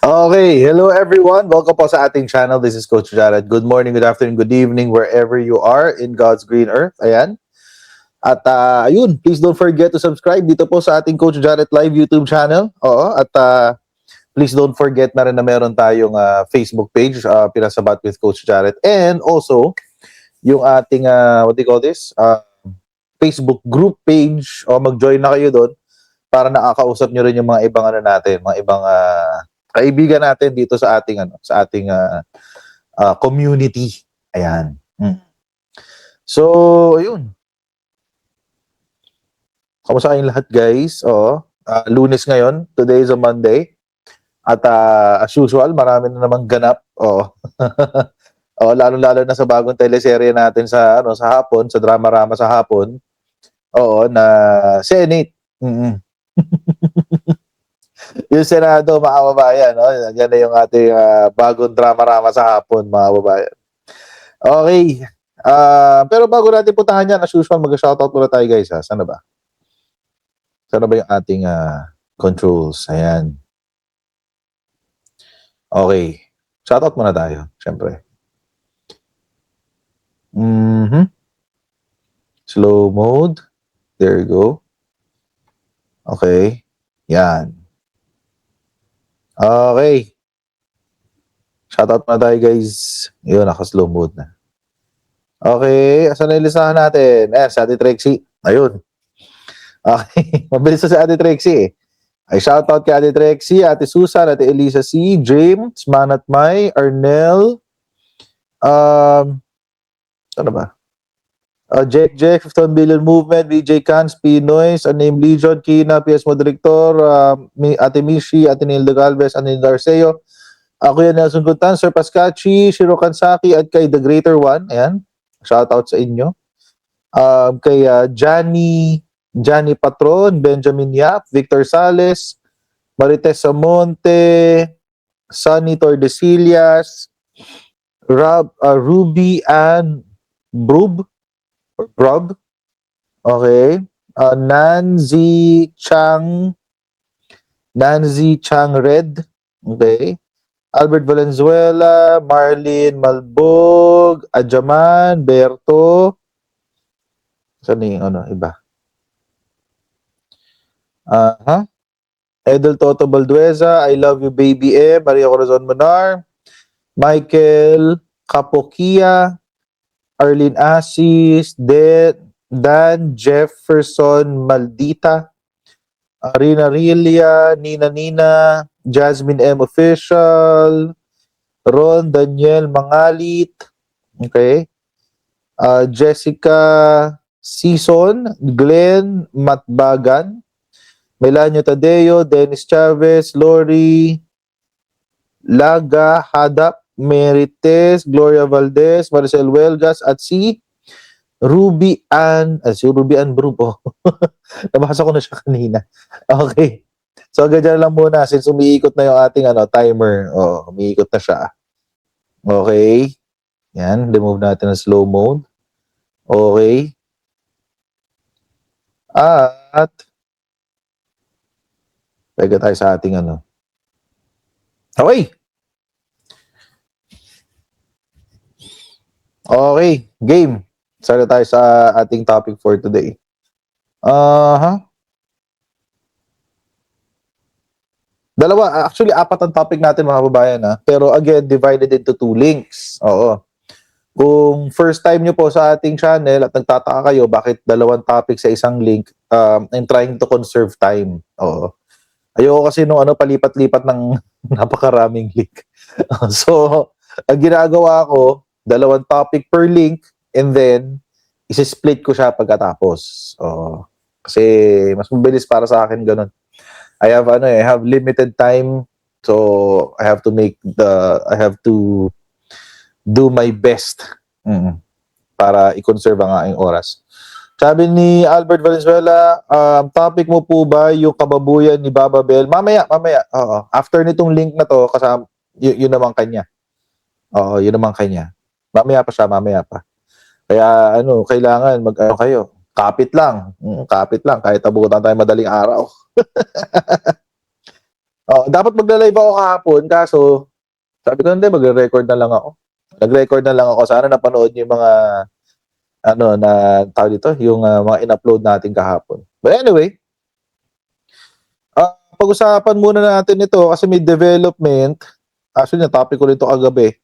Okay, hello everyone. Welcome po sa ating channel. This is Coach Jared. Good morning, good afternoon, good evening, wherever you are in God's green earth. Ayan. At ayun, please don't forget to subscribe dito po sa ating Coach Jared Live YouTube channel. Oo, at please don't forget na rin na meron tayong Facebook page, Pinasabat with Coach Jared. And also, yung ating, what do you call this? Facebook group page. O mag-join na kayo doon para nakakausap nyo rin yung mga ibang ano natin, mga ibang kaibigan natin dito sa ating community. Ayan. So, ayun. Kamusta kayong lahat, guys? Oo. Lunes ngayon. Today is a Monday. At as usual, marami na namang ganap. Oo. Oo, lalo-lalo na sa bagong teleserye natin sa hapon, sa drama-rama sa hapon. Oo, na Senate. Yung Senado, mga kababayan, no? Yan na yung ating bagong drama-rama sa hapon, mga kababayan. Okay. Pero bago natin puntahan yan, as usual, mag-shoutout muna tayo, guys. Ha? Sana ba? Sana ba yung ating controls? Ayan. Okay. Shoutout muna tayo, syempre. Slow mode. There you go. Okay. Yan. Okay. Shoutout muna tayo, guys. Yun, naka-slow mode na. Okay. Asan na yung listahan natin? Si Ate Trexie. Ayun. Okay. Mabilis na si Ate Trexie eh. Ay shoutout kay Ate Trexie, Ate Susan, Ate Elisa C, James, Manat May, Arnel, ano ba? Jeff, 15 Billion Movement, VJ Cans, Pinoy's, Unnamed Legion, Kina, PS Mo Director, Ate Mishi, Ate Nilda Galvez, Ate Nilda Arceo, Kuya Nelson Guntan, Sir Pascachi, Shiro Kansaki, at kay The Greater One. Ayan, shoutout sa inyo. Kay Johnny Patron, Benjamin Yap, Victor Sales, Marites Samonte, Sunny Tordesillas, Ruby and Brub, or Brub, okay. Nancy Chang Red, okay. Albert Valenzuela, Marlene Malbog, Adjaman, Berto, saan yung iba? Edel Toto Baldueza, I Love You Baby M, Maria Corazon Manar, Michael Capokia, Arlene Asis, Dan Jefferson Maldita, Rina Rilia, Nina, Jasmine M. Official, Ron Daniel Mangalit, okay, Jessica Season, Glenn Matbagan, Melanio Tadeo, Dennis Chavez, Lori Laga Hadap, Merites, Gloria Valdez, Maricel Huelgas, at si Ruby Ann Brupo. Nabasa ko na siya kanina. Okay. So, ganyan lang muna since umiikot na yung ating timer. Umiikot na siya. Okay. Yan, remove natin ang slow mode. Okay. At pwede tayo sa ating Okay. Okay, game. Sana tayo sa ating topic for today. Actually, apat ang topic natin, mga kababayan. Pero again, divided into 2 links. Oo. Kung first time nyo po sa ating channel at nagtataka kayo bakit 2 topic sa isang link, I'm trying to conserve time. Oo. Ayoko kasi palipat-lipat ng napakaraming link. So, ang ginagawa ko, 2 topic per link and then isi-split ko siya pagkatapos. Kasi mas mabilis para sa akin ganun. I have limited time, so I have to do my best para i-conserve ang aking oras. Sabi ni Albert Valenzuela, topic mo po ba yung kababuyan ni Baba Bell? Mamaya. Oo. After nitong link na to, kasama, yun naman kanya. Oo, yun naman kanya. Mamaya pa. Kaya kailangan kayo. Kapit lang. Kahit abutan tayo madaling araw. Dapat magla-live ako kahapon, kaso sabi ko hindi, magre-record na lang ako. Nag-record na lang ako. Sana napanood niyo yung mga na tawag dito, yung mga in-upload natin kahapon. But anyway, pag-usapan muna natin ito kasi may development. Actually, na topic ko nito kagabi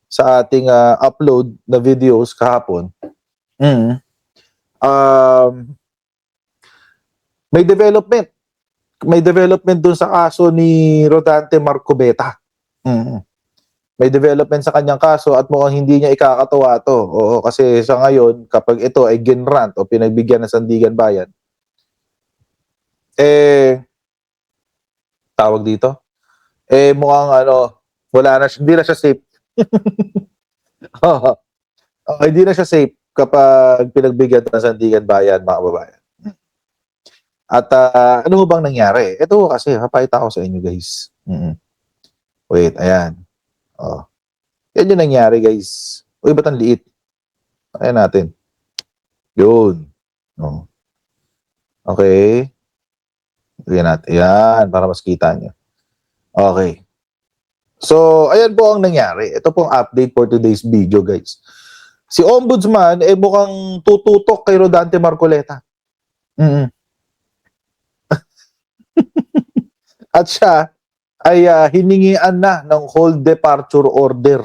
sa ating upload na videos kahapon. May development. May development dun sa kaso ni Rodante Marcobeta. May development sa kanyang kaso at mukhang hindi niya ikakatuwa to. Oo, kasi sa ngayon, kapag ito ay ginrant o pinagbigyan ng Sandigan Bayan, tawag dito, mukhang wala na, hindi na siya safe. Hindi na siya safe kapag pinagbigyan ng Sandigan Bayan, mga kababayan. At ano bang nangyari? Ito kasi, papakita ko sa inyo, guys. Wait, ayan. Yan yung nangyari, guys. Uy, ba't ang liit? Ayan natin. Yun. Okay. Ayan natin. Yan, para mas kita nyo. Okay. So, ayan po ang nangyari. Ito pong update for today's video, guys. Si Ombudsman, mukhang tututok kay Rodante Marcoleta. At siya ay hiningian na ng hold departure order.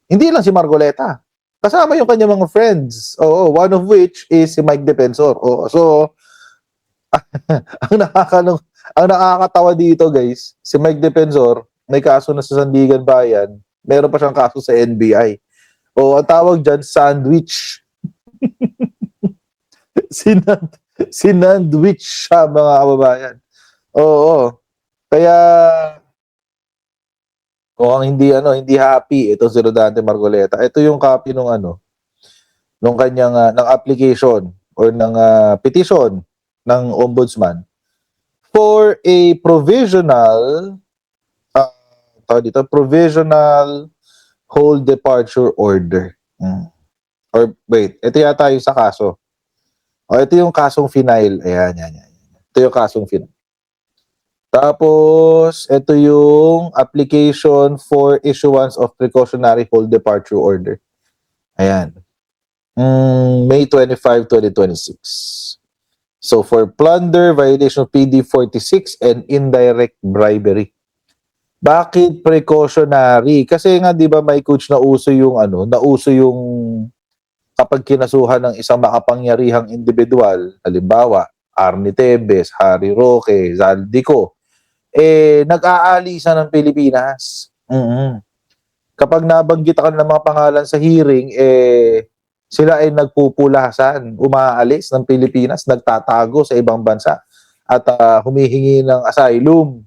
Hindi lang si Marcoleta. Kasama yung kanyang mga friends. One of which is si Mike Defensor. So, ang nakakatawa dito, guys, si Mike Defensor, may kaso na sa Sandigan Bayan, meron pa siyang kaso sa NBI. Ang tawag dyan, sandwich. Sinandwich siya, mga kababayan. Kaya hindi happy ito si Rodante Marcoleta. Ito yung copy nung kanyang ng application or ng petition ng Ombudsman for a provisional hold departure order. Or wait, ito yata yung sa kaso. Ito yung kasong final. Ayan. Ito yung kasong final. Tapos, ito yung application for issuance of precautionary hold departure order. Ayan. May 25, 2026. So, for plunder, violation of PD 46, and indirect bribery. Bakit precautionary? Kasi nga, di ba, may coach na uso yung kapag kinasuhan ng isang makapangyarihang individual, halimbawa, Arnie Tebes, Harry Roque, Zaldico, nag-aalisa ng Pilipinas. Kapag nabanggit ka ng mga pangalan sa hearing, sila ay nagpupulasan, umaalis ng Pilipinas, nagtatago sa ibang bansa at humihingi ng asylum.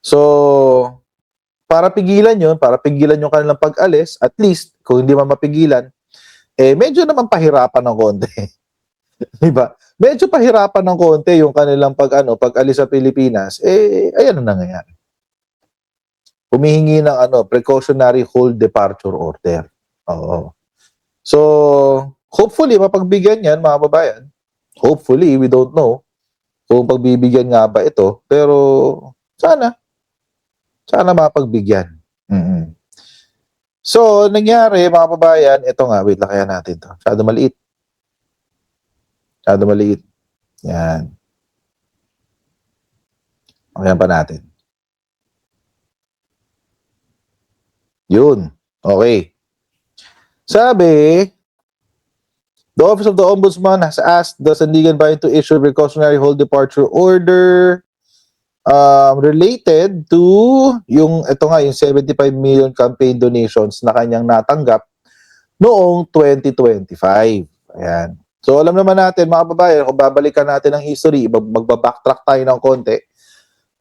So, para pigilan yung kanilang pag-alis, at least, kung hindi man mapigilan, medyo naman pahirapan ng konti. Diba? Medyo pahirapan ng konti yung kanilang pag-alis sa Pilipinas, ayan ang nangyayari. Humihingi ng precautionary hold departure order. So, hopefully, mapagbigyan yan, mga babayan. Hopefully, we don't know kung pagbibigyan nga ba ito, pero sana mapagbigyan. So, nangyari, mga babayan, ito nga, wait lang, kaya natin to. Masyado maliit. Yan. Ayan pa natin. Yun. Okay. Sabi, the Office of the Ombudsman has asked the Sandigan Bayan to issue a precautionary hold departure order related to yung 75 million campaign donations na kanyang natanggap noong 2025. Ayan. So, alam naman natin, mga babayan, kung babalikan natin ang history, magbabacktrack tayo ng konti.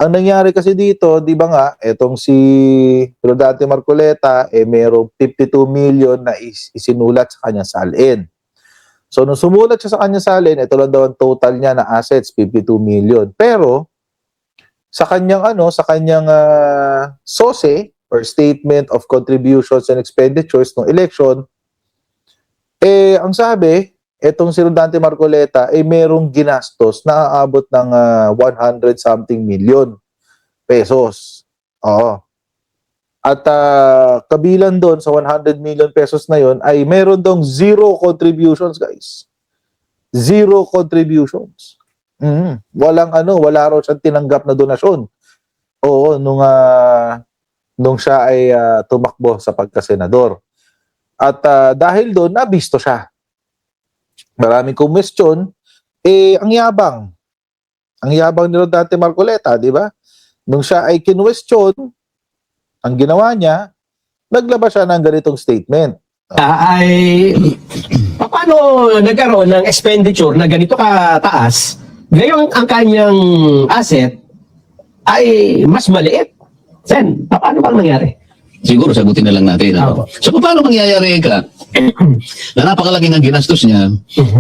Ang nangyari kasi dito, di ba nga, etong si Rodante Marcoleta, merong 52 million na isinulat sa kanyang salin. So, nung sumulat siya sa kanyang salin, ito lang daw ang total niya na assets, 52 million. Pero, sa kanyang SOSE, or Statement of Contributions and Expenditures ng election, ang sabi, etong si Rodante Marcoleta ay merong ginastos na aabot ng 100 something million pesos. Oo. At kabilang doon sa 100 million pesos na yon ay meron dong zero contributions, guys. Zero contributions. Wala raw siyang tinanggap na donasyon. Oo, nung siya ay tumakbo sa pagkasenador. At dahil doon, nabisto siya. Maraming question, ang yabang. Ang yabang ni Rodante Marcoleta, di ba? Nung siya ay kinwestiyon, ang ginawa niya, naglabas siya ng ganitong statement. Ay paano nagkaroon ng expenditure na ganito kataas, ngayon ang kanyang asset ay mas maliit? Sen, paano bang nangyari? Siguro sagutin na lang natin. Ano? So paano mangyayari ka na napakalaki ng ginastos niya,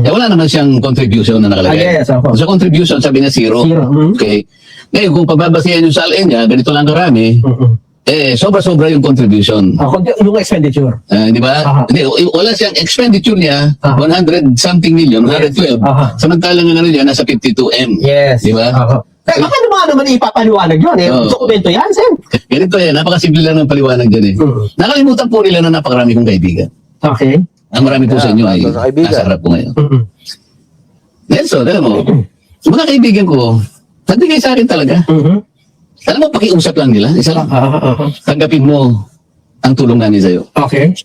wala naman siyang contribution na nakalagay. Yes, ako. So contribution, sabi niya zero. Okay. Ngayon, kung pagbabasihan yung salin niya, ganito lang karami, sobra-sobra yung contribution. Yung expenditure. Di ba? Hindi, wala siyang expenditure niya, 100 something million, 112. Samantalang ang ano niya, nasa 52M. Yes. Di ba? Baka naman ipapaliwanag yun. Dokumento yan, Sen. Ganito yan, napakasimple lang ng paliwanag dyan eh. Nakalimutan po nila na napakarami kong kaibigan. Okay. Ang marami po sa inyo ay kaibigan. nasa harap ko ngayon. Nelson, alam mo, mga kaibigan ko, nagbigay sa akin talaga. Alam mo, pakiusap lang nila. Isa lang. Tanggapin mo ang tulong namin sa'yo. Okay.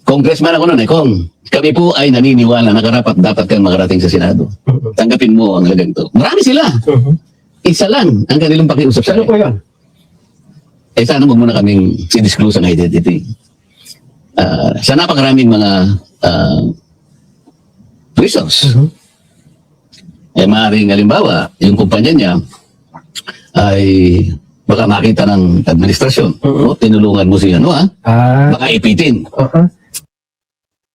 Congressman ako noon eh, Kong. Kami po ay naniniwala na karapat dapat kang makarating sa Senado. Tanggapin mo ang halagang ito. Marami sila. Isa lang ang kanilang pakiusap sa Ano po akin. yun? Sana huwag muna kaming si-disclose ang identity. Sa napakaraming mga reasons. Maaaring halimbawa, yung kumpanya niya ay baka makita ng administrasyon. Tinulungan mo siya, baka ipitin.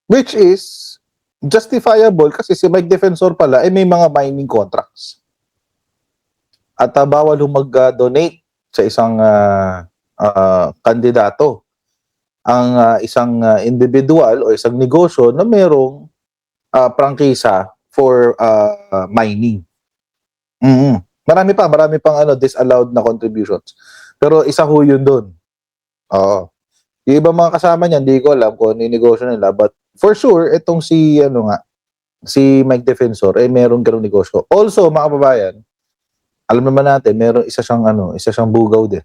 Which is justifiable kasi si Mike Defensor pala ay may mga mining contracts. At bawal mag-donate sa isang kandidato. Ang isang individual o isang negosyo na merong prangkisa for mining. Marami pang disallowed na contributions. Pero isa ho yun doon. Oo. Yung ibang mga kasama niya, hindi ko alam kung ano yung negosyo nila. But for sure, itong si Mike Defensor, merong ganung negosyo. Also, mga kababayan, alam naman natin, meron isa siyang bugaw din.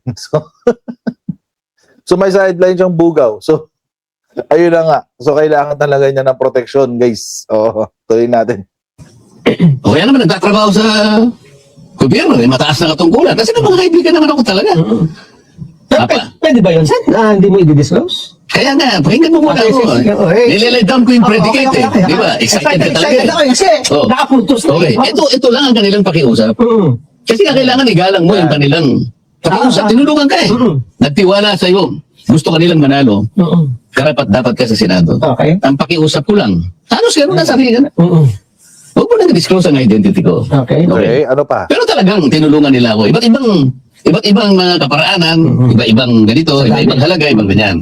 So may sideline siyang bugaw. So, ayun na nga. So, kailangan talaga niya ng protection, guys. Oo, tuloy natin. O kaya naman, nagtatrabaho sa gobyerno, mataas na katungkulan. Kasi mga kaibigan naman ako talaga. Pwede ba yun, Sen? Hindi mo i-disclose? Kaya nga, pakinggan mo muna ako. Nililay down ko yung predicate eh. Di ba? Excited ka talaga. Excited ako kasi nakapuntos na. Okay, ito lang ang kanilang pakiusap. Kasi kailangan igalang mo yung kanilang pakiusap. Tinulungan ka eh. Nagtiwala sa'yo. Gusto kanilang manalo. Karapat dapat ka sa Senado. Okay. Ang pakiusap ko lang, halos gano'n na sabihin ka na. Huwag mo na disclose ang identity ko. Okay. Okay, ano pa? Pero talagang tinulungan nila ako. Iba't ibang mga kaparaanan, iba-ibang ganito, iba-ibang halaga, ibang ganyan.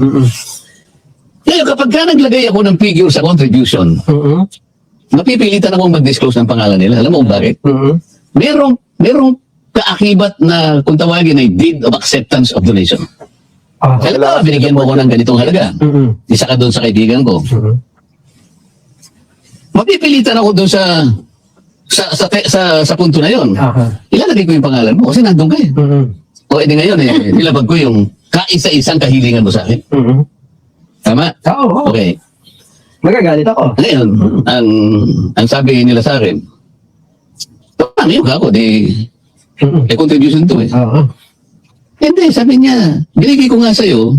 Ngayon, kapag ka naglagay ako ng figure sa contribution, napipilitan akong mag-disclose ng pangalan nila. Alam mo kung bakit? Merong kaakibat na kung tawagin ay deed of acceptance of donation. Alam mo, binigyan mo ko ng ganitong halaga. Isa ka doon sa kaibigan ko. Mapipilitan ako doon sa punto na yon. Ilalagay ko yung pangalan mo kasi nandun ka eh. O edi ngayon nilabag ko yung kaisa-isang kahilingan mo sa akin. Tama? Oo. Okay. Magagalit ako. Ngayon, ang sabi nila sa akin, ngayon ka ako, contribution to eh. Hindi, sabi niya, binigay ko nga sa'yo,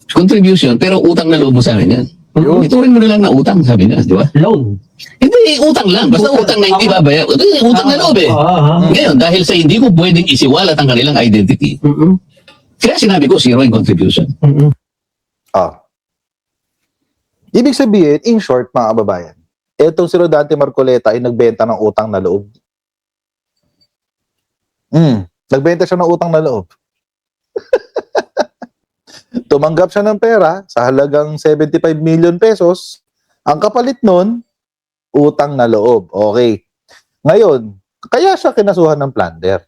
contribution, pero utang na loob mo sa akin yan. Iturin mo na lang na utang, sabi niya, di ba? Loan. Hindi, utang lang. Basta utang na hindi babaya. Utang na loob eh. Ngayon, dahil sa hindi ko pwedeng isiwalat ang kanilang identity, kaya sinabi ko, zero in contribution. Ibig sabihin, in short, mga kababayan, etong si Rodante Marcoleta ay nagbenta ng utang na loob. Nagbenta siya ng utang na loob. Tumanggap siya ng pera sa halagang 75 million pesos. Ang kapalit nun, Utang na loob. Okay. Ngayon, kaya siya kinasuhan ng plunder.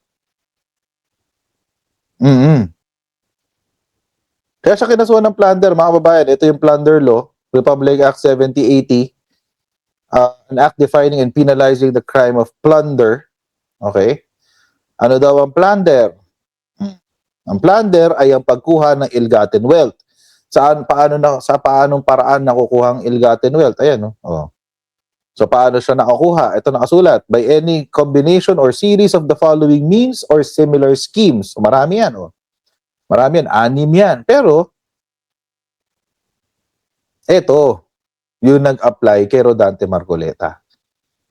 Kaya siya kinasuhan ng plunder, mga kababayan. Ito yung plunder law, Republic Act 7080, an act defining and penalizing the crime of plunder. Okay? Ano daw ang plunder? Ang plunder ay ang pagkuha ng ill-gotten wealth. Sa paanong paraan nakukuha ang ill-gotten wealth? Ayan, no? Oh. So, paano siya nakukuha? Ito nakasulat, by any combination or series of the following means or similar schemes. So, marami yan, oh. Marami yan, 6 yan. Pero, ito, yung nag-apply kay Rodante Marcoleta.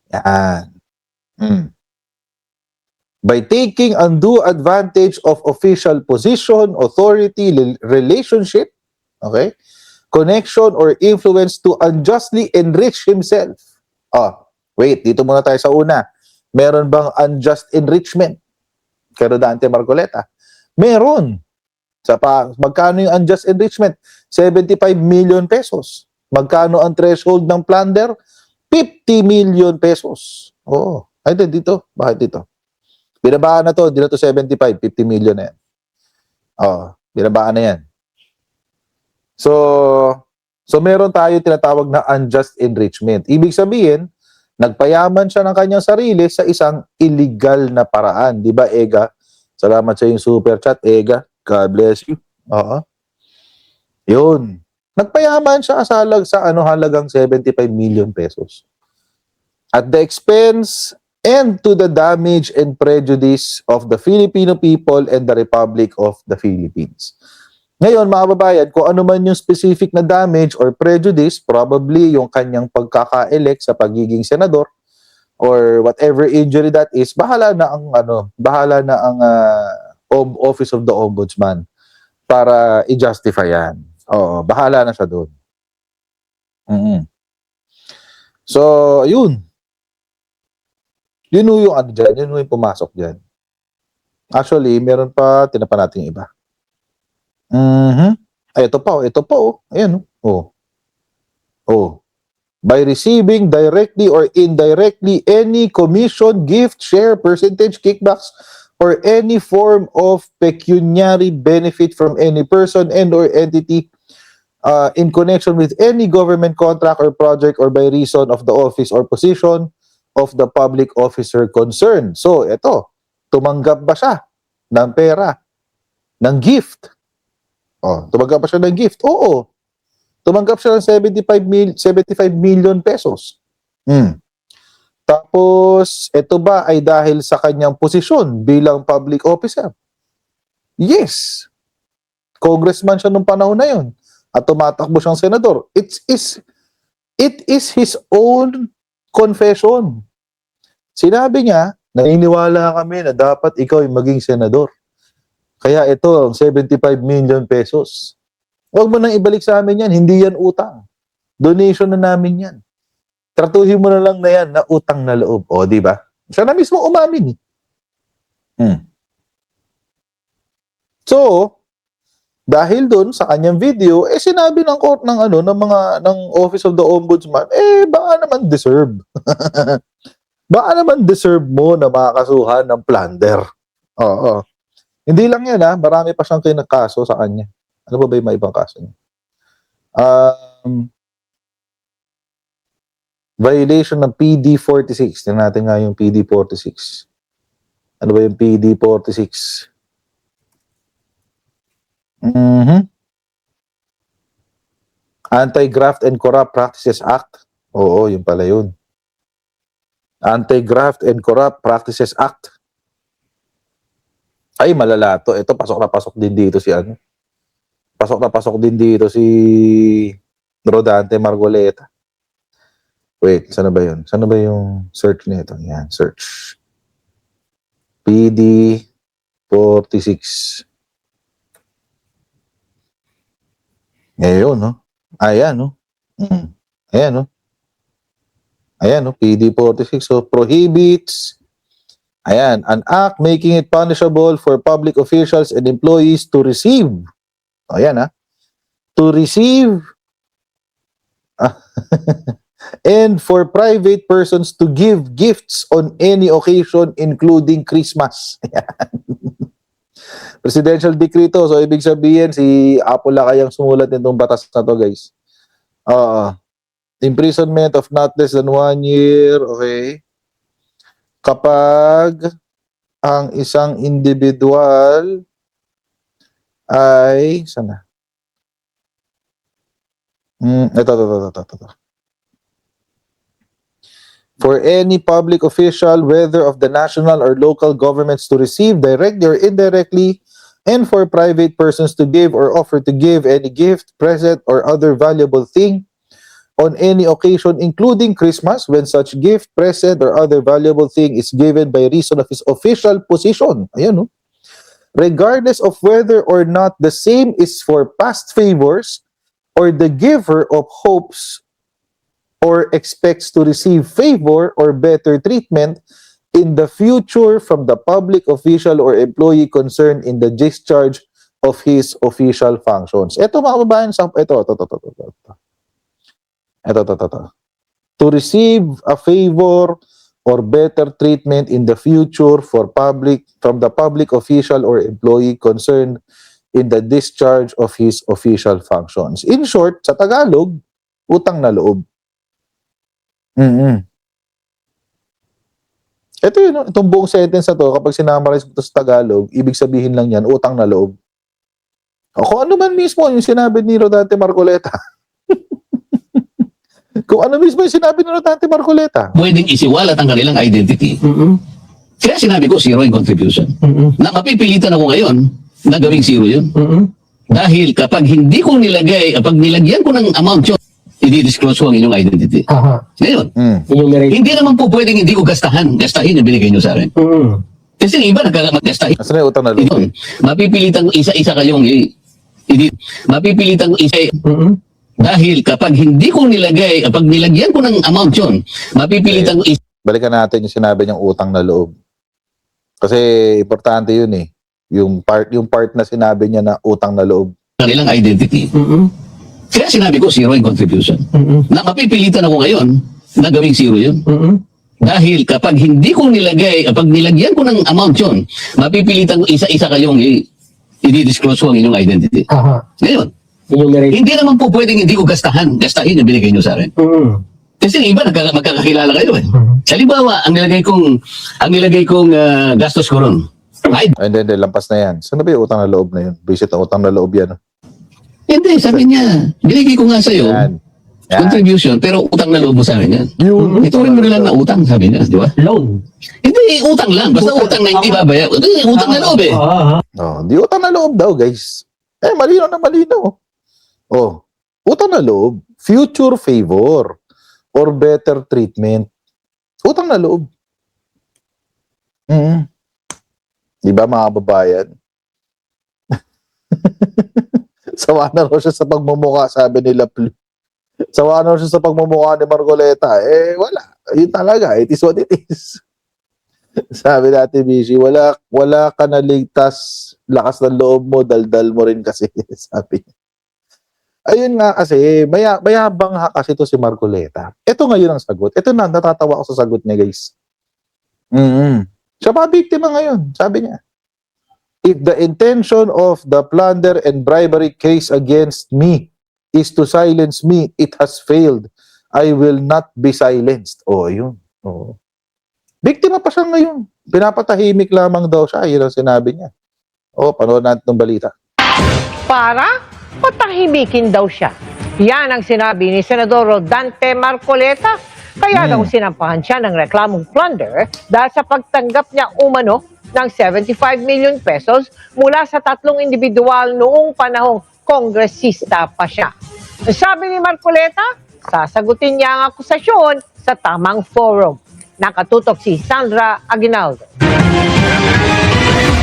Yan. By taking undue advantage of official position, authority, relationship, okay, connection, or influence to unjustly enrich himself. Wait, dito muna tayo sa una. Meron bang unjust enrichment kay Rodante Marcoleta? Meron. Magkano yung unjust enrichment? 75 million pesos. Magkano ang threshold ng plunder? 50 million pesos. Oo. Ay, dito. Bakit dito? Binabaan na to. Hindi na to 75. 50 million na yan. Binabaan na yan. So meron tayo tinatawag na unjust enrichment. Ibig sabihin, nagpayaman siya ng kanyang sarili sa isang illegal na paraan. Di ba, Ega? Salamat sa yung super chat, Ega. God bless you. Yun. Nagpayaman siya sa halagang 75 million pesos. At the expense and to the damage and prejudice of the Filipino people and the Republic of the Philippines. Ngayon, mga kababayan, kung ano man yung specific na damage or prejudice, probably yung kanyang pagkaka-elect sa pagiging senador or whatever injury that is, bahala na ang Office of the Ombudsman para i-justify yan. Oo, bahala na siya doon. So, yun. Yun yung dyan, yun yung pumasok dyan. Actually, meron pa, tinapan natin iba. Ay, ito pa. Ayan, by receiving directly or indirectly any commission, gift, share, percentage, kickbacks, or any form of pecuniary benefit from any person and or entity in connection with any government contract or project or by reason of the office or position of the public officer concerned. So, eto, tumanggap ba siya ng pera, ng gift? Tumanggap ba siya ng gift? Oo. Tumanggap siya ng 75 million pesos. Tapos, ito ba ay dahil sa kanyang posisyon bilang public officer? Yes. Congressman siya nung panahon na yun. At tumatakbo siyang senador. It is his own confession. Sinabi niya, naniniwala kami na dapat ikaw ay maging senador. Kaya ito, ang 75 million pesos. Huwag mo nang ibalik sa amin yan. Hindi yan utang. Donation na namin yan. Tratuhin mo na lang na yan na utang na loob. Di ba? Siya na mismo umamin. So, dahil doon sa kanyang video, sinabi ng court ng Office of the Ombudsman, baka naman deserve. Baka naman deserve mo na makakasuhan ng plunder. Oo. Hindi lang yan, marami pa siyang kinakaso sa kanya. Ano ba yung may ibang kaso niya? Violation ng PD 46. Tingnan natin nga yung PD 46. Ano ba yung PD 46? Anti-Graft and Corrupt Practices Act. Oo, yun pala yun. Anti-Graft and Corrupt Practices Act. Ay, malala to. Ito, pasok na pasok din dito si Pasok na pasok din dito si Rodante Marcoleta. Wait, saan ba yun? Saan ba yung search nito? Yan, search. PD 46. Ngayon, no? Ayan, no? Ayan, no? Ayan, no? PD 46. So, prohibits, ayan, an act making it punishable for public officials and employees to receive. Ayan, to receive and for private persons to give gifts on any occasion including Christmas. Presidential decree to. So, ibig sabihin, si Apo Lakay ang sumulat nitong batas na to, guys. Imprisonment of not less than 1 year, okay? Kapag ang isang individual ay, sana? Ito. For any public official, whether of the national or local governments, to receive directly or indirectly, and for private persons to give or offer to give any gift, present, or other valuable thing on any occasion, including Christmas, when such gift, present, or other valuable thing is given by reason of his official position. Ayan, no? Regardless of whether or not the same is for past favors or the giver of hopes or expects to receive favor or better treatment in the future from the public official or employee concerned in the discharge of his official functions. Ito mga kababayan, ito. To receive a favor or better treatment in the future from the public official or employee concerned in the discharge of his official functions. In short, sa Tagalog, utang na loob. Ito yun, no? Itong buong sentence na to, kapag sinamarize mo ito sa Tagalog, ibig sabihin lang yan, utang na loob. O kung ano man mismo yung sinabi ni Rodante Marcoleta. Kung ano mismo yung sinabi ni Rodante Marcoleta. Pwedeng isiwalat ang kanilang identity. Kaya sinabi ko, zero in contribution. Na mapipilitan ako ngayon na gawing zero yun. Dahil kapag hindi ko nilagay, kapag nilagyan ko ng amount yun, i-disclose ko ang inyong identity. Ngayon, hindi naman po pwedeng hindi ko gastahin yung binigay nyo sa akin. Kasi yung iba nagkakagastahin. Kasi na utang na loob. Mapipilitan ko isa-isa kayong mapipilitan ko isa dahil kapag hindi ko nilagay, kapag nilagyan ko ng amount yun, mapipilitan ko Balikan natin yung sinabi niyang utang na loob. Kasi importante yun eh. Yung part na sinabi niya na utang na loob. kanilang identity. Kaya sinabi ko, zero in contribution. Na mapipilitan ako ngayon na gawing zero yun. Dahil kapag hindi ko nilagay, kapag nilagyan ko ng amount yun, mapipilitan ko isa-isa kayong i-disclose ko ang inyong identity. Ngayon, hindi naman po pwedeng hindi ko gastahin yung binigay nyo sa akin. Kasi yung iba magkakakilala kayo eh. Halimbawa, ang nilagay kong gastos ko ron. Hindi, lampas na yan. Saan na ba yung utang na loob na yun? Visit ang utang na loob yan. Hindi, sabi niya, binigay ko nga sa'yo, Yan. contribution, pero utang na loob mo sa akin yan. Ito rin mo na lang na utang, sabi niya, di ba? Loan. Hindi, utang lang. Basta utang na hindi babaya. Hindi, utang na loob eh. Di utang na loob daw, guys. Malinaw na malinaw. Utang na loob. Future favor or better treatment. Utang na loob. Di ba, mga babayan? Sawa na raw siya sa pagmumukha, sabi nila. Sawa na raw siya sa pagmumukha ni Marcoleta. Wala. Yun talaga. It is what it is. Sabi natin, Bishi, wala ka na ligtas. Lakas ng loob mo, daldal mo rin kasi. Sabi niya. Ayun nga kasi, mayabang ha kasi ito si Marcoleta. Ito ngayon ang sagot. Ito na, natatawa ako sa sagot niya, guys. Siya pa biktima ngayon, sabi niya. If the intention of the plunder and bribery case against me is to silence me, it has failed. I will not be silenced. Yun. Biktima pa siya ngayon. Pinapatahimik lamang daw siya. Yun ang sinabi niya. Panood natin itong balita. Para patahimikin daw siya. Yan ang sinabi ni Senador Rodante Marcoleta. Kaya daw sinampahan siya ng reklamong plunder dahil sa pagtanggap niya umano ng 75 million pesos mula sa 3 individual noong panahong kongresista pa siya. Sabi ni Marcoleta, sasagutin niya ang akusasyon sa tamang forum. Nakatutok si Sandra Aguinaldo.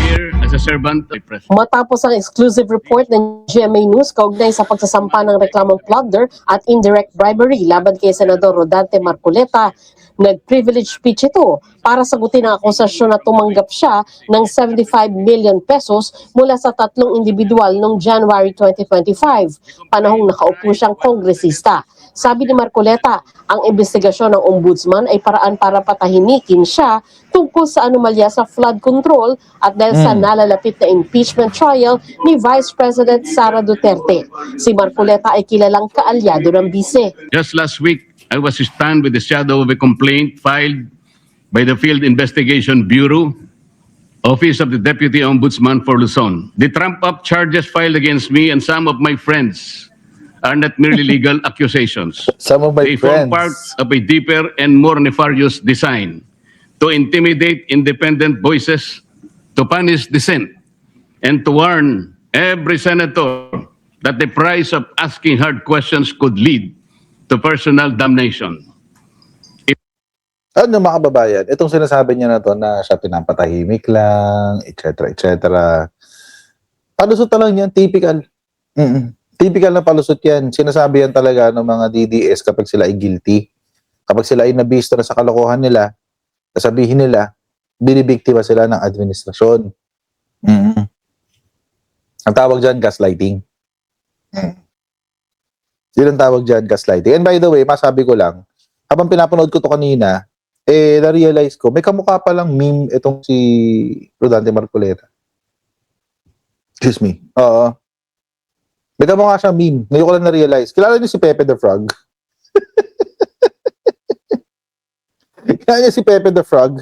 Here as a servant of the president. Matapos ang exclusive report ng GMA News kaugnay sa pagsasampa ng reklamong plunder at indirect bribery laban kay Senador Rodante Marcoleta, nag-privilege speech ito para sagutin ang akusasyon na tumanggap siya ng 75 million pesos mula sa tatlong individual noong January 2025, panahong nakaupo siyang kongresista. Sabi ni Marcoleta, ang investigasyon ng ombudsman ay paraan para patahimikin siya tungkol sa anomalya sa flood control at dahil sa nalalapit na impeachment trial ni Vice President Sara Duterte. Si Marcoleta ay kilalang kaalyado ng bise. Just last week, I was stunned with the shadow of a complaint filed by the Field Investigation Bureau, Office of the Deputy Ombudsman for Luzon. The trump-up charges filed against me and some of my friends are not merely legal accusations. Some of my They form friends. part of a deeper and more nefarious design to intimidate independent voices, to punish dissent, and to warn every senator that the price of asking hard questions could lead to personal damnation. Ano mga kababayan, itong sinasabi niya na to na siya pinapatahimik lang, etc. etc. Palusot na lang yan, typical. Typical na palusot yan. Sinasabi yan talaga ng mga DDS kapag sila ay guilty. Kapag sila ay nabisto na sa kalokohan nila, sasabihin nila, binibiktima sila ng administrasyon. Ang tawag dyan, gaslighting. Yun ang tawag dyan, gaslighting. And by the way, masabi ko lang, habang pinapanood ko to kanina, na-realize ko, may kamukha palang meme itong si Rodante Marcoleta. Excuse me. Oo. May kamukha siyang meme. Ngayon ko lang na-realize. Kilala niyo si Pepe the Frog? Kilala niyo si Pepe the Frog?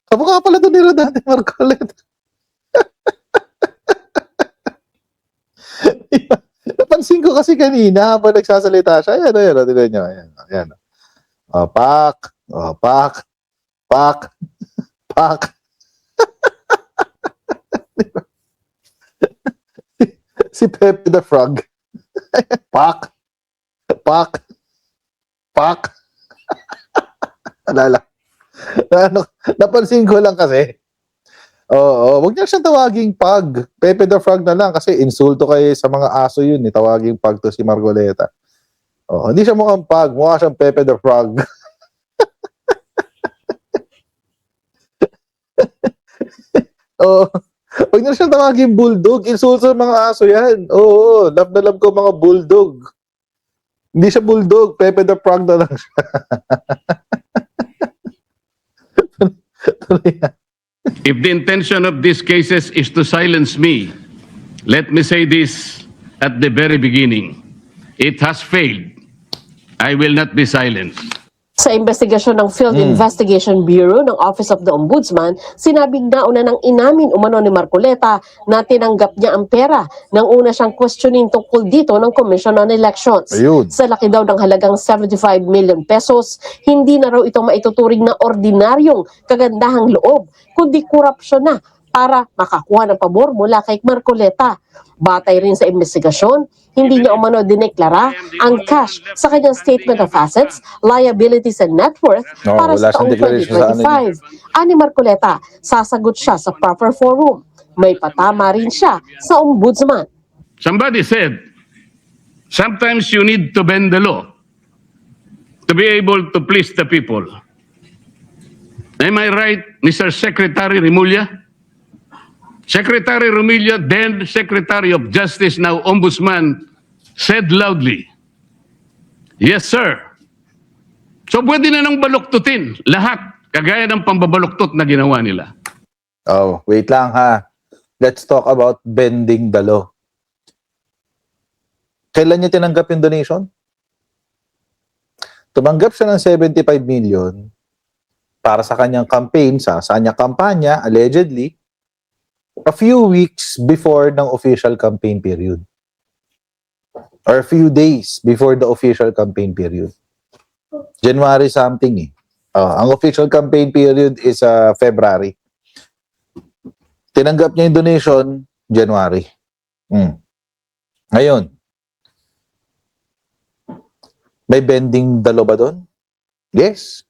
Kamukha pala ito ni Rodante Marcoleta. Napansin ko kasi kanina habang nagsasalita siya. Ayan, tignan niyo. Ayan. O, pak. O, pak. Pak. Pak. Si Pepe the Frog. Pak. Pak. Pak. Alala. Napansin ko lang kasi. Oo, wag niya siyang tawaging pag. Pepe the Frog na lang kasi insulto kay sa mga aso yun. Tawaging pag to si Marcoleta. Oo, hindi siya mukhang pag. Mukha siyang Pepe the Frog. Oo. Huwag na siyang tawaging bulldog. Insulto sa mga aso yan. Oo, love na love ko mga bulldog. Hindi siya bulldog. Pepe the Frog na lang siya. If the intention of these cases is to silence me, let me say this at the very beginning. It has failed. I will not be silenced. Sa investigasyon ng Field Investigation Bureau ng Office of the Ombudsman, sinabing nauna nang inamin umano ni Marcoleta na tinanggap niya ang pera nang una siyang questioning tungkol dito ng Commission on Elections. Ayun. Sa laki daw ng halagang 75 million pesos, hindi na raw ito maituturing na ordinaryong kagandahang loob, kundi korupsyon na para makakuha ng pabor mula kay Marcoleta. Batay rin sa investigasyon, hindi niya umano dineklara ang cash sa kanyang Statement of Assets, Liabilities and Net Worth No, para wala sa siyang taong declaration sa ano 2025. Ani Marcoleta, sasagot siya sa proper forum. May patama rin siya sa ombudsman. Somebody said, sometimes you need to bend the law to be able to please the people. Am I right, Mr. Secretary Remulla? Secretary Remulla, then Secretary of Justice, now Ombudsman, said loudly, "Yes, sir." So pwede na nang baluktutin lahat, kagaya ng pambabaluktot na ginawa nila. Oh, wait lang ha. Let's talk about bending the law. Kailan niya tinanggap yung donation? Tumanggap siya ng 75 million para sa kanyang campaign, sa kanyang kampanya, allegedly, a few weeks before ng official campaign period. Or a few days before the official campaign period. January something eh. Ang official campaign period is February. Tinanggap niya yung donation, January. Ngayon, may bending dalo ba doon? Yes.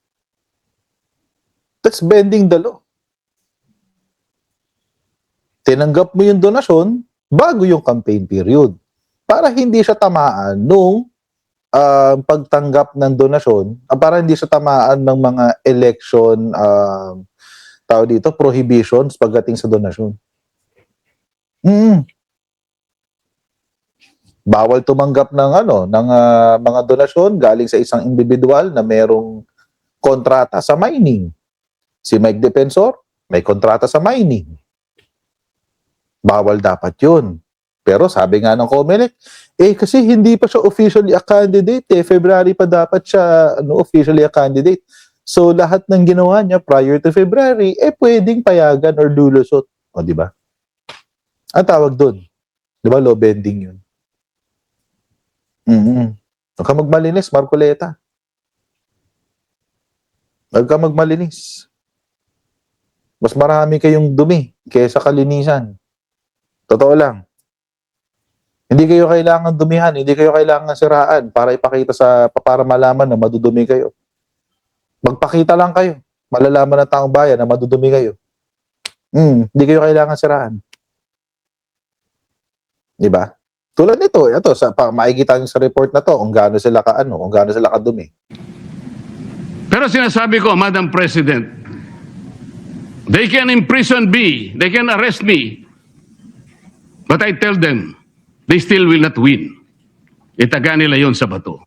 That's bending the law. Tinanggap mo yung donasyon bago yung campaign period para hindi siya tamaan nung pagtanggap ng donasyon, para hindi siya tamaan ng mga election tawag dito, prohibitions pagdating sa donasyon. Bawal tumanggap ng mga donasyon galing sa isang individual na merong kontrata sa mining. Si Mike Defensor may kontrata sa mining. Bawal dapat 'yun. Pero sabi nga ng COMELEC, kasi hindi pa siya officially a candidate, February pa dapat siya officially a candidate. So lahat ng ginawa niya prior to February, pwedeng payagan or lulusot. O, di ba? Ang tawag doon, di ba, law bending 'yun. Huwag ka magmalinis, Marcoleta. Huwag ka magmalinis. Mas marami kayong dumi kaysa kalinisan. Totoo lang. Hindi kayo kailangan dumihan, hindi kayo kailangan siraan para ipakita para malaman na madudumi kayo. Magpakita lang kayo. Malalaman ng taong bayan na madudumi kayo. Hindi kayo kailangan siraan. Di ba? Tulad nito, makikita niyo sa report na to kung gaano sila kung gaano sila kadumi. Pero sinasabi ko, Madam President, they can imprison me, they can arrest me, but I tell them, they still will not win. Itaga nila yon sa bato.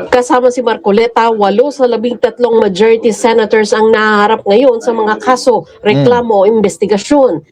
Kasama si Marcoleta, 8 sa 13 majority senators ang nahaharap ngayon sa mga kaso, reklamo o investigasyon.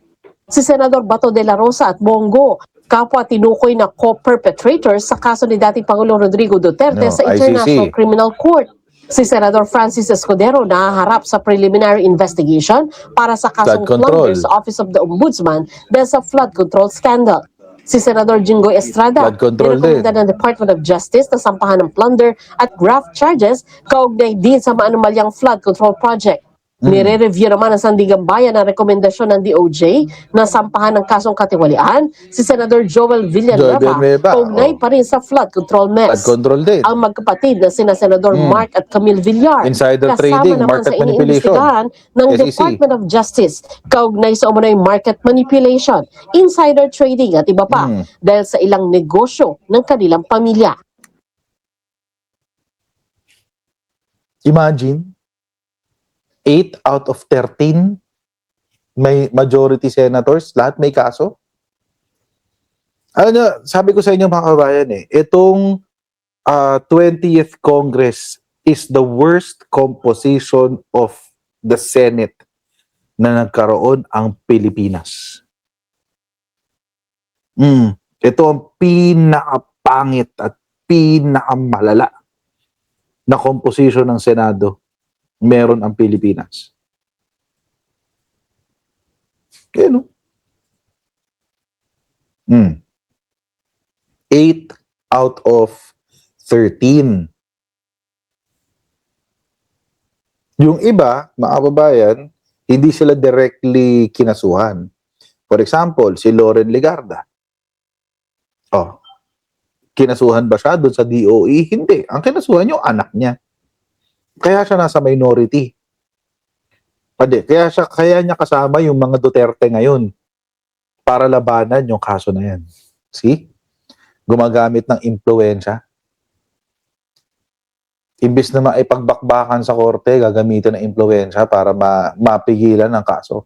Si Senador Bato de la Rosa at Bongo, kapwa tinukoy na co-perpetrators sa kaso ni dating Pangulong Rodrigo Duterte sa International ICC. Criminal Court. Si Senador Francis Escudero nahaharap sa preliminary investigation para sa kasong Flood control. plunder sa Office of the Ombudsman dahil sa flood control scandal. Si Senador Jinggoy Estrada, Flood control nirekomenda ng Department of Justice na sampahan ng plunder at graft charges kaugnay din sa maanumalyang flood control project. Nire-review naman ng Sandigan Bayan ang rekomendasyon ng DOJ na sampahan ng kasong katiwalian si Senador Joel Villanueva kaugnay pa rin sa flood control mess. Flood control din. Ang magkapatid na sina Senador Mark at Camille Villar Insider kasama trading, naman market sa manipulation. iniimbestigahan ng SEC. Department of Justice kaugnay sa umunoy market manipulation, insider trading at iba pa dahil sa ilang negosyo ng kanilang pamilya. Imagine, 8 out of 13 may majority senators, lahat may kaso. Sabi ko sa inyo mga kabayan itong 20th Congress is the worst composition of the Senate na nagkaroon ang Pilipinas. Ito ang pinakapangit at pinakamalala na composition ng Senado meron ang Pilipinas. Kaya 8 out of 13. Yung iba, mga kababayan, hindi sila directly kinasuhan. For example, si Loren Legarda. Kinasuhan ba siya doon sa DOE? Hindi. Ang kinasuhan yung anak niya. Kaya siya nasa minority. Kaya niya kasama yung mga Duterte ngayon para labanan yung kaso na yan. See? Gumagamit ng impluwensya. Imbis na maipagbakbakan sa korte, gagamitin ng impluwensya para mapigilan ang kaso.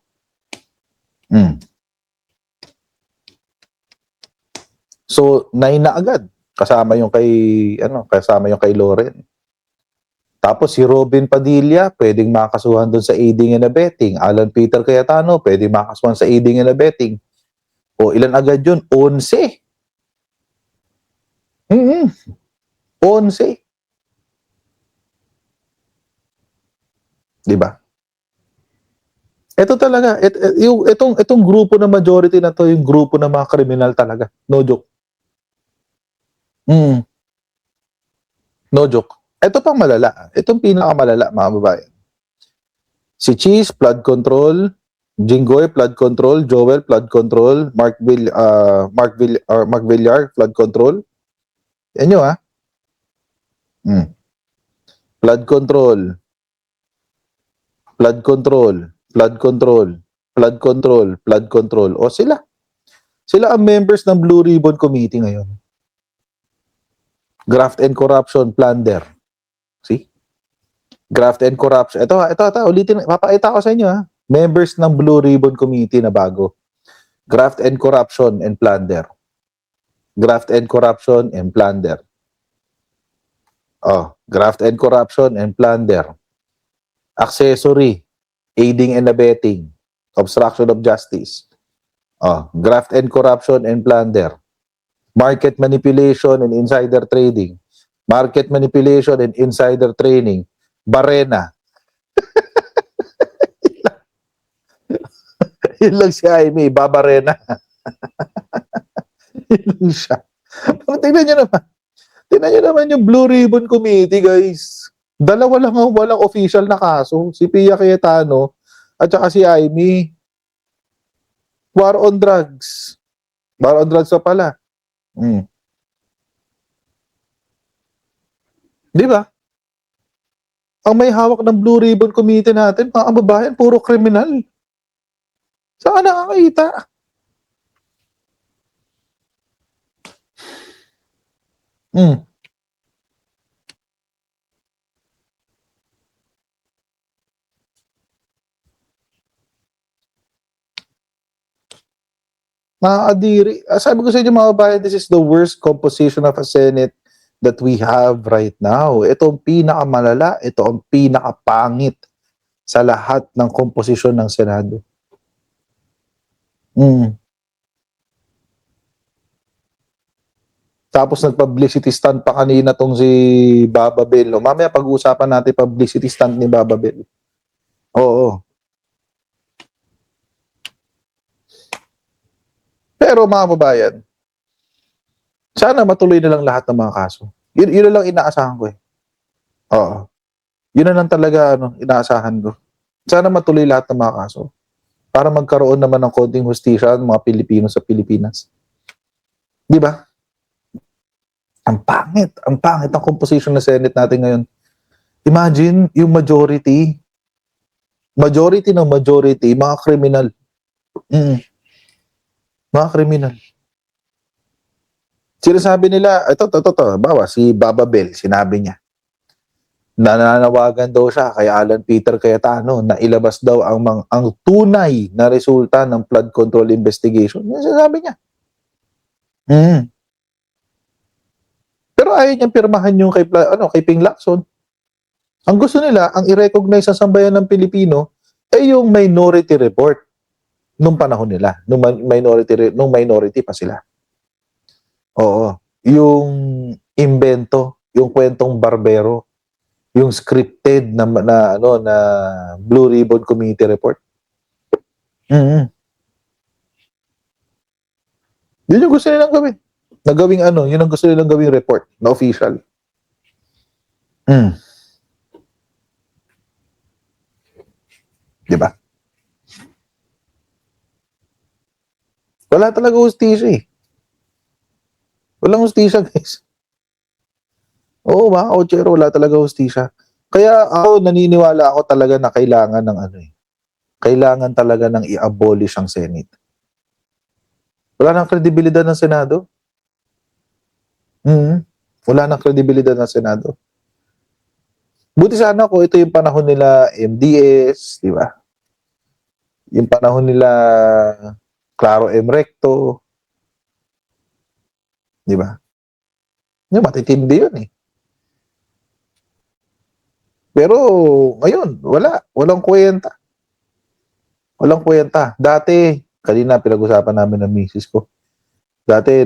So, 9 na agad. Kasama yung kay Loren. Tapos si Robin Padilla, pwedeng makasuhan doon sa aiding and abetting. Alan Peter Cayetano, pwedeng makasuhan sa aiding and abetting. O ilan agad yun? 11. 11. Diba? Ito talaga, itong grupo na majority na to, yung grupo ng mga kriminal talaga. No joke. No joke. Ito pang malala. Itong pinakamalala, mga babae. Si Cheese, flood control. Jinggoy, flood control. Joel, flood control. Mark Villar, flood control. Yan nyo, ha? Flood control. flood control, flood control, flood control, flood control. O sila. Sila ang members ng Blue Ribbon Committee ngayon. Graft and corruption, plunder. See? Graft and corruption. Ito, ulitin, papakita ko sa inyo ha. Members ng Blue Ribbon Committee na bago. Graft and corruption and plunder. Graft and corruption and plunder. Oh, graft and corruption and plunder. Accessory, aiding and abetting, obstruction of justice. Oh, graft and corruption and plunder. Market manipulation and insider trading. Market manipulation and insider trading. Barena. Yun lang si Jaime, Babarena. Yun lang siya. Tingnan nyo naman. Tingnan nyo naman yung Blue Ribbon Committee, guys. Dalawa lang ang walang official na kaso. Si Pia Cayetano at saka si Jaime. War on drugs. War on drugs pa pala. Di ba? Ang may hawak ng Blue Ribbon Committee natin, mga kababayan, puro kriminal. Saan nakakita? Nakakadiri. Sabi ko sa inyo mga kababayan, this is the worst composition of a Senate that we have right now. Ito ang pinakamalala, ito ang pinakapangit sa lahat ng komposisyon ng Senado. Tapos nag-publicity stunt pa kanina tong si Baba Bel. No? Mamaya pag-uusapan natin publicity stunt ni Baba Bel. Oo. Pero mga kababayan, sana matuloy na lang lahat ng mga kaso. Yun na lang inaasahan ko eh. Oo. Yun na lang talaga inaasahan ko. Sana matuloy lahat ng mga kaso. Para magkaroon naman ng konting hustisya ng mga Pilipino sa Pilipinas. Di ba? Ang pangit ang composition ng Senate natin ngayon. Imagine yung majority ng majority, mga kriminal. Mga kriminal. Sinasabi nila, ito, bawa, si Baba Bel, sinabi niya, nananawagan daw siya kay Alan Peter Cayetano na ilabas daw ang tunay na resulta ng flood control investigation. Yan sinasabi niya. Pero ayaw niyang pirmahan yung kay Ping Lacson. Ang gusto nila, ang i-recognize sa sambayan ng Pilipino ay yung minority report nung panahon nila, nung minority pa sila. Oo, yung invento, yung kwentong barbero, yung scripted na Blue Ribbon Committee report. Yun yung gusto nilang gawin. Yun ang gusto nilang gawing report na official. Diba? Wala talaga hustisya eh. Walang hustisya, guys. Oo, mga kautsero, wala talaga hustisya. Kaya ako, naniniwala ako talaga na kailangan ng kailangan talaga ng i-abolish ang Senate. Wala nang kredibilidad ng Senado. Wala nang kredibilidad ng Senado. Buti sana ko, ito yung panahon nila MDS, di ba? Yung panahon nila Claro M. Recto. Di ba? Yung matitindi yun eh. Pero ngayon, walang kwenta. Walang kwenta. Dati, kanina pinag-usapan namin ng misis ko. Dati,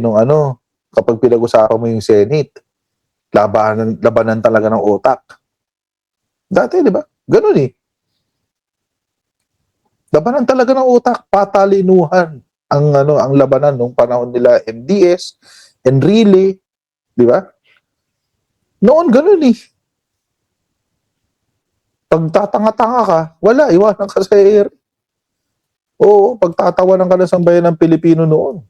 kapag pinag-usapan mo yung Senate, labanan talaga ng utak. Dati, di ba? Ganun eh. Labanan talaga ng utak, patalinuhan ang labanan nung panahon nila MDS, Enrile, di ba? Noon ganun eh. Pag tatanga-tanga ka, wala, iwanan ka sa air. Oo, pagtatawanan ka na sa bayan ng Pilipino noon.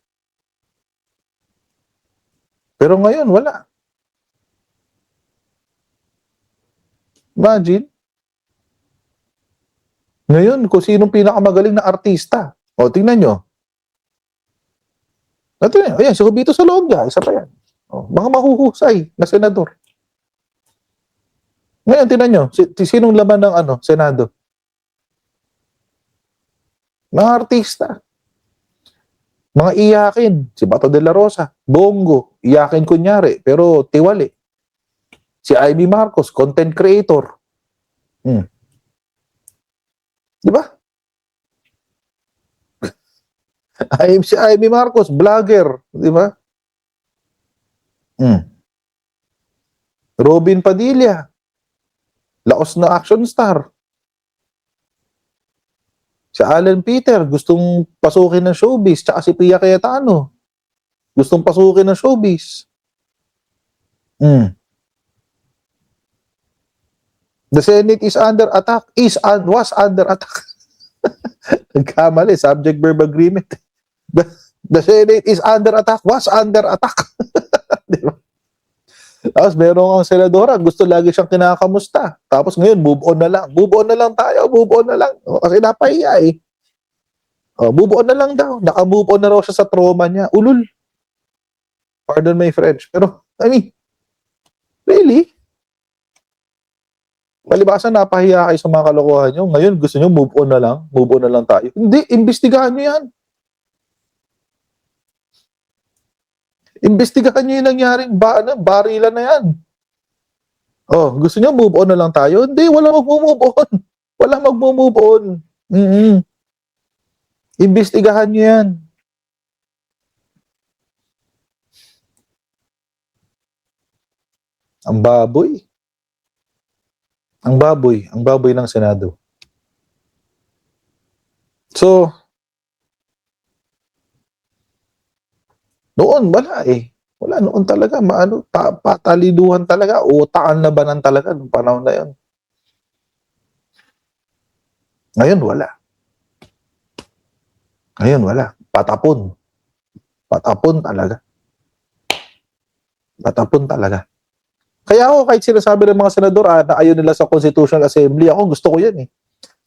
Pero ngayon, wala. Imagine. Ngayon, kung sinong pinakamagaling na artista. O, tingnan nyo. Ayan, si Jovito Salonga, isa pa yan. O, mga mahuhusay na senador. Ngayon, tingnan nyo, sinong laman ng Senado? Mga artista. Mga iyakin, si Bato de la Rosa, Bongo, iyakin kunyari, pero tiwali. Si Ivy Marcos, content creator. Di ba? Si Ivy Marcos, vlogger. Di ba? Robin Padilla, laos na action star. Si Alan Peter, gustong pasukin ng showbiz. Tsaka si Pia Cayetano, gustong pasukin ng showbiz. The Senate is under attack. Was under attack. Nagkamali. Subject verb agreement. The Senate is under attack. Was under attack. Diba? Tapos meron ang senadora, gusto lagi siyang kinakamusta. Tapos ngayon, move on na lang. Move on na lang tayo. Move on na lang. Kasi napahiya eh. Move on na lang daw. Naka-move on na raw siya sa trauma niya. Ulul. Pardon my French. Pero, really? Palibasa napahiya kayo sa mga kalokohan nyo. Ngayon, gusto nyo move on na lang. Move on na lang tayo. Hindi, imbestigahan nyo yan. Imbestigahan nyo yung nangyaring barilan na yan. Gusto nyo move on na lang tayo? Hindi, wala mag-move on. Wala mag-move on. Imbestigahan nyo yan. Ang baboy. Ang baboy ng Senado. So, noon, wala eh. Wala noon talaga. Pataliduhan talaga. Utaan na banan talaga noong panahon na yun. Ngayon, wala. Ngayon, wala. Patapon. Patapon talaga. Patapon talaga. Kaya ako, kahit sinasabi ng mga senador na ayaw nila sa Constitutional Assembly, ako gusto ko yan eh.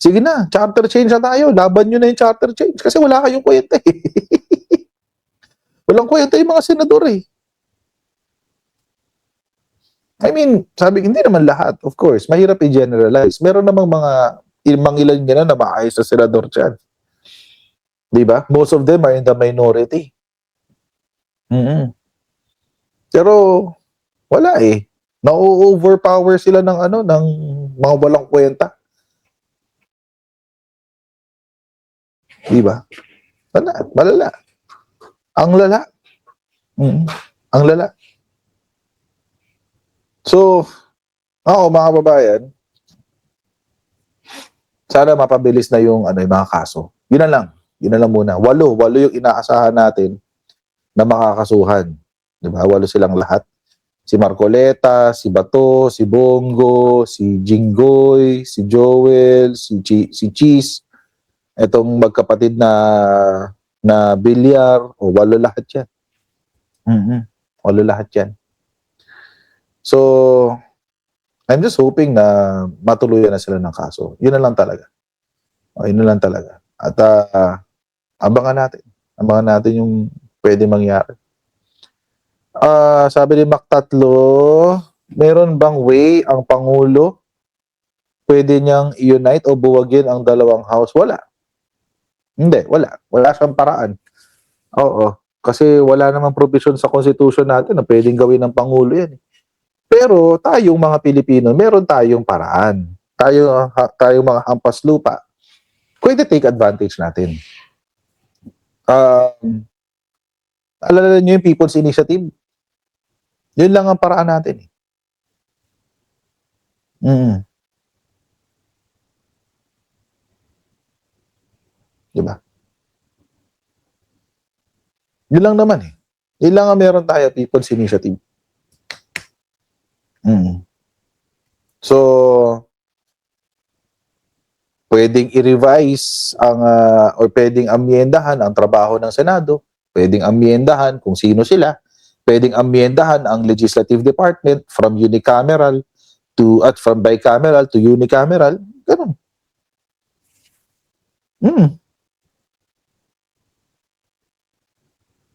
Sige na, charter change na tayo. Laban nyo na yung charter change. Kasi wala kayong kwenta eh. Walang kwenta yung mga senador eh. I mean, sabi, hindi naman lahat, of course. Mahirap i-generalize. Meron namang mga ilan nila na maayos na senador dyan. Diba? Most of them are in the minority. Pero, wala eh. Na-overpower sila ng ng mga walang kwenta. Diba? Malala. Ang lala. Ang lala. So, ako mga kababayan, sana mapabilis na yung yung mga kaso. Yun na lang. Yun na lang muna. 8 yung inaasahan natin na makakasuhan. Diba? 8 silang lahat. Si Marcoleta, si Bato, si Bongo, si Jinggoy, si Joel, si Cheese. Etong magkapatid na Bilyar, 8 lahat yan. 8 lahat yan. So, I'm just hoping na matuluyan na sila ng kaso. Yun na lang talaga. Yun na lang talaga. At abangan natin. Abangan natin yung pwede mangyari. Sabi ni Mac Tatlo, meron bang way ang Pangulo pwede niyang i-unite o buwagin ang dalawang house? Wala. Hindi, wala. Wala siyang paraan. Oo. Kasi wala namang provision sa Constitution natin na pwedeng gawin ng Pangulo yan. Pero tayong mga Pilipino, meron tayong paraan. Tayong mga hampas lupa. Pwede take advantage natin. Alala niyo yung People's Initiative? Yun lang ang paraan natin. Diba? Yun lang naman eh. Yun lang ang meron tayo, People's Initiative. So, pwedeng i-revise or pwedeng amyendahan ang trabaho ng Senado. Pwedeng amyendahan kung sino sila. Pwedeng amyendahan ang Legislative Department from unicameral from bicameral to unicameral. Ganun. Hmm.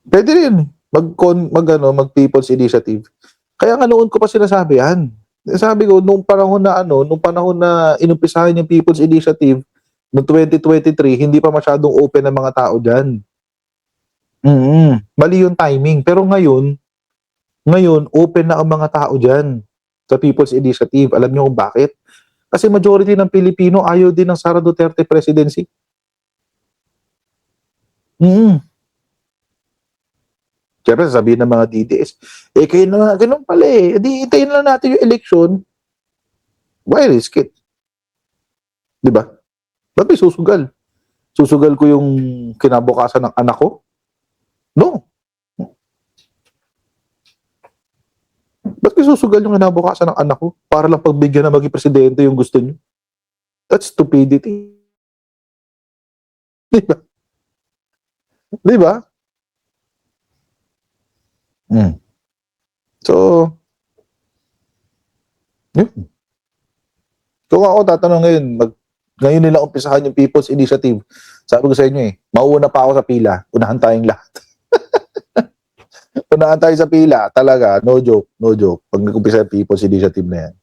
Pwede rin. Mag People's Initiative. Kaya nga noon ko pa sinasabi yan. Sabi ko, nung panahon na inumpisahan yung People's Initiative, noong 2023, hindi pa masyadong open ang mga tao dyan. Mali yung timing. Pero ngayon, open na ang mga tao dyan sa People's Initiative. Alam niyo kung bakit? Kasi majority ng Pilipino ayaw din ng Sara Duterte presidency. Siyempre, sasabihin ng mga DDS, kayo na, ganun pala eh. Di, hintayin lang natin yung election. Why risk it? Diba? Ba't may susugal? Susugal ko yung kinabukasan ng anak ko? No. Ba't may susugal yung kinabukasan ng anak ko? Para lang pagbigyan na maging presidente yung gusto niyo? That's stupidity. Diba? Diba? So, yun. Kung ako tatanong ngayon nila umpisahan yung People's Initiative, sabi ko sa inyo mauuna pa ako sa pila, unahan tayong lahat. Unahan tayo sa pila, talaga, no joke, pag nag-umpisa yung People's Initiative na yan.